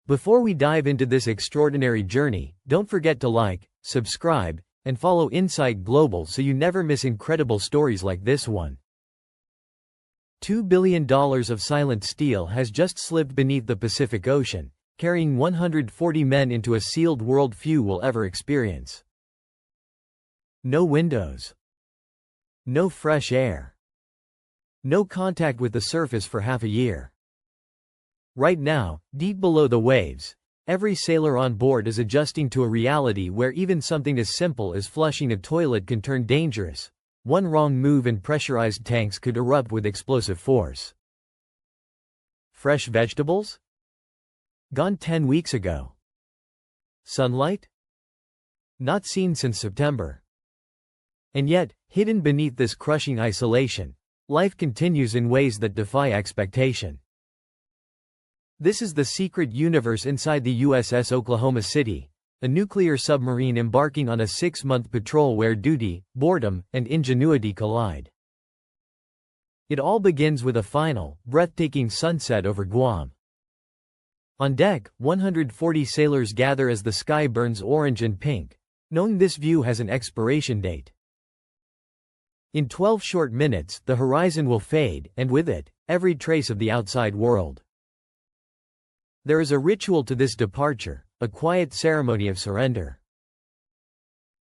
Before we dive into this extraordinary journey, don't forget to like, subscribe, and follow Insight Global so you never miss incredible stories like this one. $2 billion of silent steel has just slipped beneath the Pacific Ocean, carrying 140 men into a sealed world few will ever experience. No windows. No fresh air. No contact with the surface for half a year. Right now, deep below the waves, every sailor on board is adjusting to a reality where even something as simple as flushing a toilet can turn dangerous. One wrong move and pressurized tanks could erupt with explosive force. Fresh vegetables? Gone 10 weeks ago. Sunlight? Not seen since September. And yet, hidden beneath this crushing isolation, life continues in ways that defy expectation. This is the secret universe inside the USS Oklahoma City, a nuclear submarine embarking on a 6-month patrol where duty, boredom, and ingenuity collide. It all begins with a final, breathtaking sunset over Guam. On deck, 140 sailors gather as the sky burns orange and pink, knowing this view has an expiration date. In 12 short minutes, the horizon will fade, and with it, every trace of the outside world. There is a ritual to this departure, a quiet ceremony of surrender.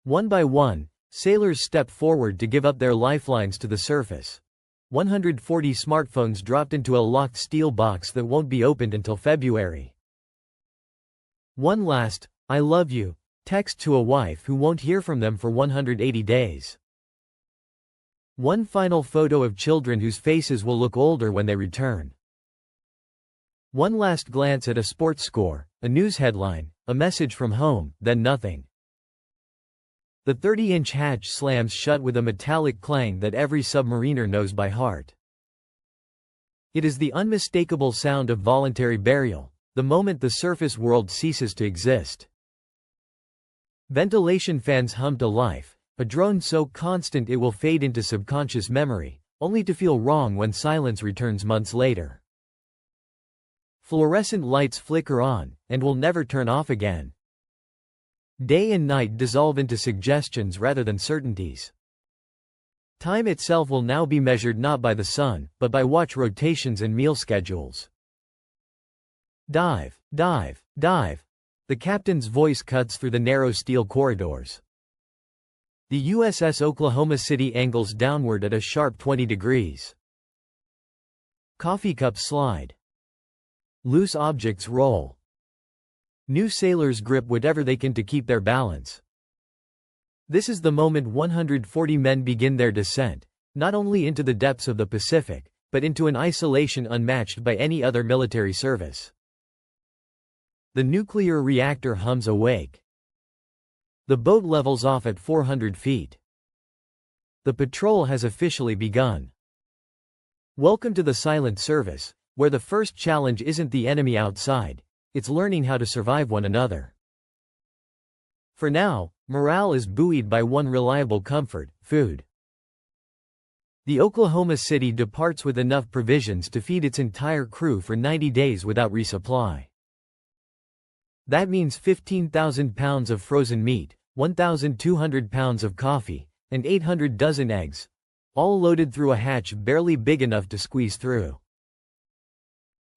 One by one, sailors step forward to give up their lifelines to the surface. 140 smartphones dropped into a locked steel box that won't be opened until February. One last, "I love you," text to a wife who won't hear from them for 180 days. One final photo of children whose faces will look older when they return. One last glance at a sports score, a news headline, a message from home, then nothing. The 30-inch hatch slams shut with a metallic clang that every submariner knows by heart. It is the unmistakable sound of voluntary burial, the moment the surface world ceases to exist. Ventilation fans hum to life, a drone so constant it will fade into subconscious memory, only to feel wrong when silence returns months later. Fluorescent lights flicker on, and will never turn off again. Day and night dissolve into suggestions rather than certainties. Time itself will now be measured not by the sun, but by watch rotations and meal schedules. Dive, dive, dive. The captain's voice cuts through the narrow steel corridors. The USS Oklahoma City angles downward at a sharp 20 degrees. Coffee cups slide. Loose objects roll. New sailors grip whatever they can to keep their balance. This is the moment 140 men begin their descent, not only into the depths of the Pacific, but into an isolation unmatched by any other military service. The nuclear reactor hums awake. The boat levels off at 400 feet. The patrol has officially begun. Welcome to the silent service, where the first challenge isn't the enemy outside, it's learning how to survive one another. For now, morale is buoyed by one reliable comfort: food. The Oklahoma City departs with enough provisions to feed its entire crew for 90 days without resupply. That means 15,000 pounds of frozen meat, 1,200 pounds of coffee, and 800 dozen eggs, all loaded through a hatch barely big enough to squeeze through.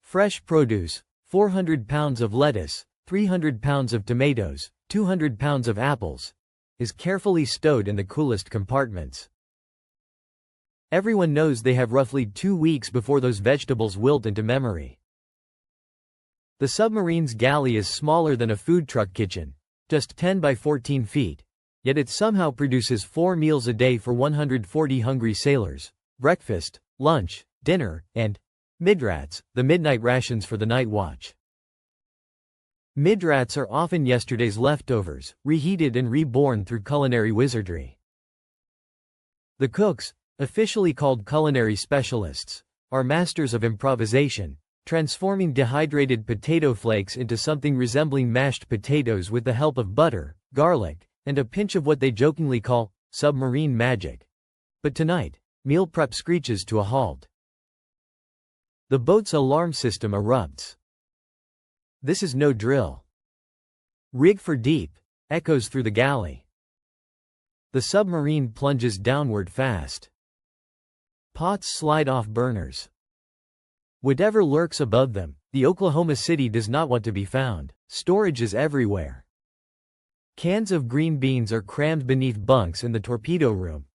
Fresh produce, 400 pounds of lettuce, 300 pounds of tomatoes, 200 pounds of apples, is carefully stowed in the coolest compartments. Everyone knows they have roughly 2 weeks before those vegetables wilt into memory. The submarine's galley is smaller than a food truck kitchen, just 10 by 14 feet, yet it somehow produces 4 meals a day for 140 hungry sailors: breakfast, lunch, dinner, and midrats, the midnight rations for the night watch. Midrats are often yesterday's leftovers, reheated and reborn through culinary wizardry. The cooks, officially called culinary specialists, are masters of improvisation, transforming dehydrated potato flakes into something resembling mashed potatoes with the help of butter, garlic, and a pinch of what they jokingly call submarine magic. But tonight, meal prep screeches to a halt. The boat's alarm system erupts. This is no drill. Rig for deep, echoes through the galley. The submarine plunges downward fast. Pots slide off burners. Whatever lurks above them, the Oklahoma City does not want to be found. Storage is everywhere. Cans of green beans are crammed beneath bunks in the torpedo room.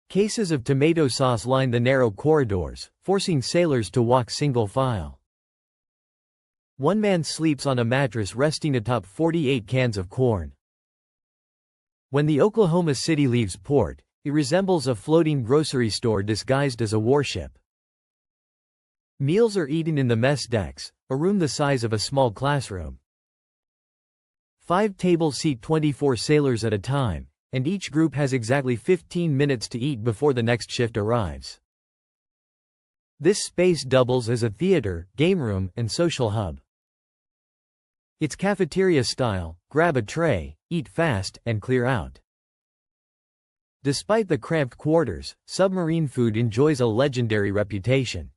Cases of tomato sauce line the narrow corridors, forcing sailors to walk single file. One man sleeps on a mattress resting atop 48 cans of corn. When the Oklahoma City leaves port, it resembles a floating grocery store disguised as a warship. Meals are eaten in the mess decks, a room the size of a small classroom. 5 tables seat 24 sailors at a time, and each group has exactly 15 minutes to eat before the next shift arrives. This space doubles as a theater, game room, and social hub. It's cafeteria style: grab a tray, eat fast, and clear out. Despite the cramped quarters, submarine food enjoys a legendary reputation.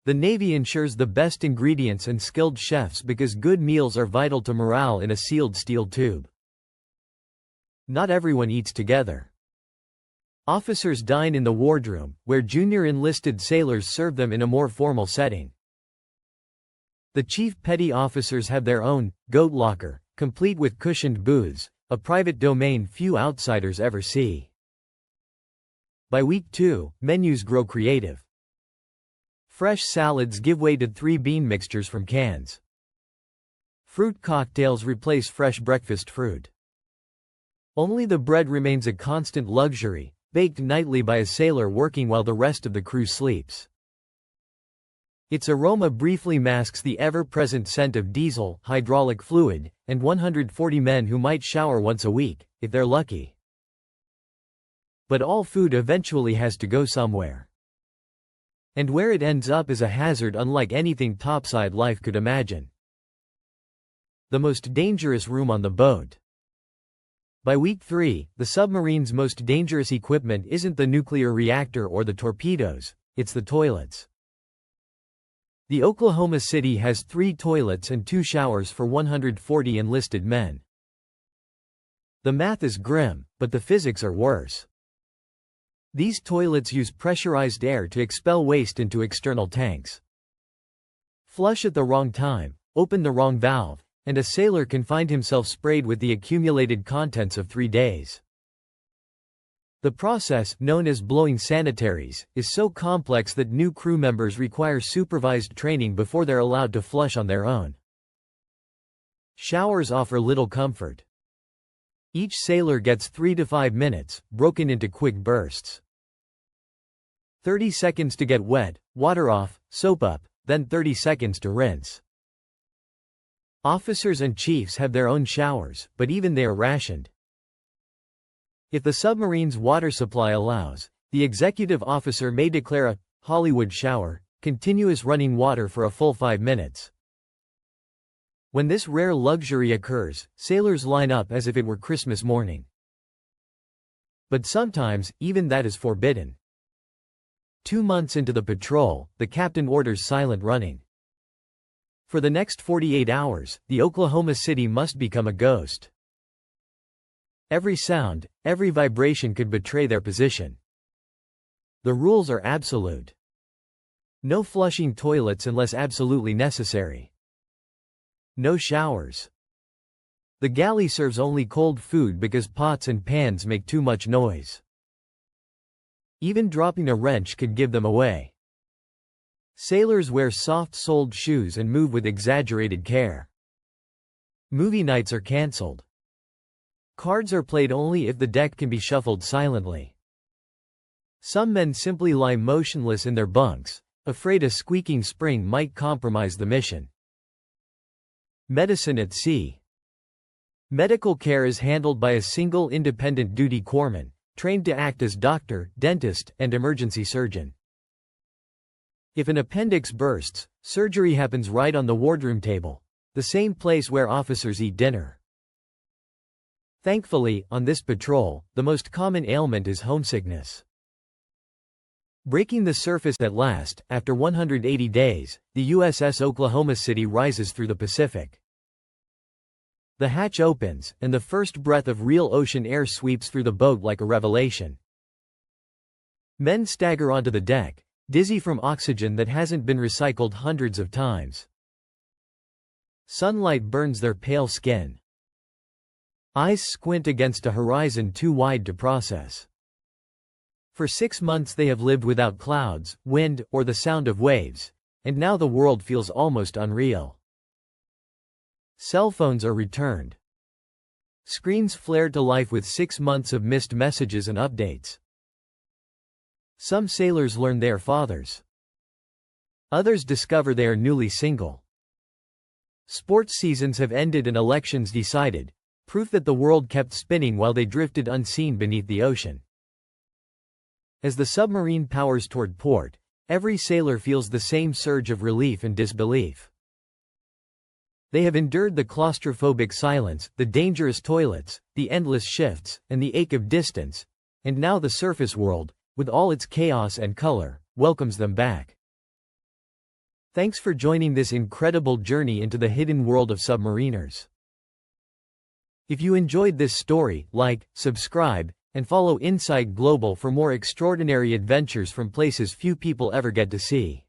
The Navy ensures the best ingredients and skilled chefs because good meals are vital to morale in a sealed steel tube. Not everyone eats together. Officers dine in the wardroom, where junior enlisted sailors serve them in a more formal setting. The chief petty officers have their own goat locker, complete with cushioned booths, a private domain few outsiders ever see. By week 2, menus grow creative. Fresh salads give way to 3 bean mixtures from cans. Fruit cocktails replace fresh breakfast fruit. Only the bread remains a constant luxury, baked nightly by a sailor working while the rest of the crew sleeps. Its aroma briefly masks the ever-present scent of diesel, hydraulic fluid, and 140 men who might shower once a week, if they're lucky. But all food eventually has to go somewhere. And where it ends up is a hazard unlike anything topside life could imagine. The most dangerous room on the boat. By week 3, the submarine's most dangerous equipment isn't the nuclear reactor or the torpedoes, it's the toilets. The Oklahoma City has 3 toilets and 2 showers for 140 enlisted men. The math is grim, but the physics are worse. These toilets use pressurized air to expel waste into external tanks. Flush at the wrong time, open the wrong valve, and a sailor can find himself sprayed with the accumulated contents of 3 days. The process, known as blowing sanitaries, is so complex that new crew members require supervised training before they're allowed to flush on their own. Showers offer little comfort. Each sailor gets 3 to 5 minutes, broken into quick bursts. 30 seconds to get wet, water off, soap up, then 30 seconds to rinse. Officers and chiefs have their own showers, but even they are rationed. If the submarine's water supply allows, the executive officer may declare a Hollywood shower, continuous running water for a full 5 minutes. When this rare luxury occurs, sailors line up as if it were Christmas morning. But sometimes, even that is forbidden. 2 months into the patrol, the captain orders silent running. For the next 48 hours, the Oklahoma City must become a ghost. Every sound, every vibration could betray their position. The rules are absolute. No flushing toilets unless absolutely necessary. No showers. The galley serves only cold food because pots and pans make too much noise. Even dropping a wrench could give them away. Sailors wear soft-soled shoes and move with exaggerated care. Movie nights are cancelled. Cards are played only if the deck can be shuffled silently. Some men simply lie motionless in their bunks, afraid a squeaking spring might compromise the mission. Medicine at sea. Medical care is handled by a single independent duty corpsman, trained to act as doctor, dentist, and emergency surgeon. If an appendix bursts, surgery happens right on the wardroom table, the same place where officers eat dinner. Thankfully, on this patrol, the most common ailment is homesickness. Breaking the surface at last, after 180 days, the USS Oklahoma City rises through the Pacific. The hatch opens, and the first breath of real ocean air sweeps through the boat like a revelation. Men stagger onto the deck, dizzy from oxygen that hasn't been recycled hundreds of times. Sunlight burns their pale skin. Eyes squint against a horizon too wide to process. For 6 months they have lived without clouds, wind, or the sound of waves, and now the world feels almost unreal. Cell phones are returned. Screens flare to life with 6 months of missed messages and updates. Some sailors learn they are fathers. Others discover they are newly single. Sports seasons have ended and elections decided, proof that the world kept spinning while they drifted unseen beneath the ocean. As the submarine powers toward port, every sailor feels the same surge of relief and disbelief. They have endured the claustrophobic silence, the dangerous toilets, the endless shifts, and the ache of distance, and now the surface world, with all its chaos and color, welcomes them back. Thanks for joining this incredible journey into the hidden world of submariners. If you enjoyed this story, like, subscribe, and follow Insight Global for more extraordinary adventures from places few people ever get to see.